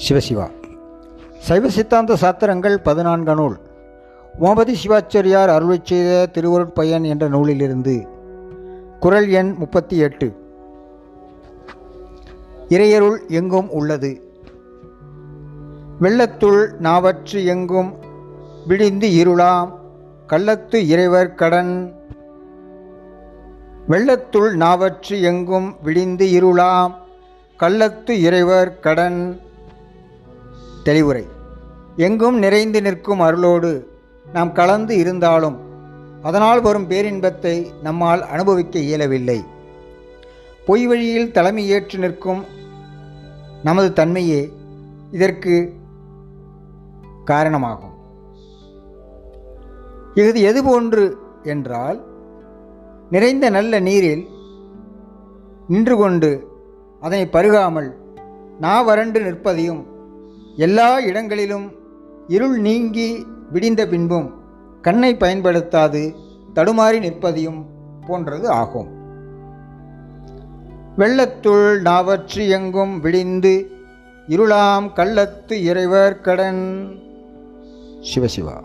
சிவசிவா. சைவ சித்தாந்த சாத்திரங்கள் 14 நூல் ஓமதி சிவாச்சாரியார் அருளைச் செய்த திருவருட்பயன் என்ற நூலிலிருந்து குறள் எண் 38. இறையருள் எங்கும் உள்ளது. வெள்ளத்துள் நாவற்று எங்கும் விடிந்து இருளாம் கள்ளத்து இறைவர் கடன். வெள்ளத்துள் நாவற்று எங்கும் விடிந்து இருளாம் கள்ளத்து இறைவர் கடன். தெளிவுரை. எங்கும் நிறைந்து நிற்கும் அருளோடு நாம் கலந்து இருந்தாலும் அதனால் வரும் பேரின்பத்தை நம்மால் அனுபவிக்க இயலவில்லை. பொய் வழியில் தலைமை ஏற்று நிற்கும் நமது தன்மையே இதற்கு காரணமாகும். இது எதுபோன்று என்றால், நிறைந்த நல்ல நீரில் நின்று கொண்டு அதனை பருகாமல் நாவறண்டு நிற்பதையும், எல்லா இடங்களிலும் இருள் நீங்கி விடிந்த பின்பும் கண்ணை பயன்படுத்தாது தடுமாறி நிற்பதையும் போன்றது ஆகும். வெள்ளத்துள் நாவற்று எங்கும் விடிந்து இருளாம் கள்ளத்து இறைவர் கடன். சிவசிவா.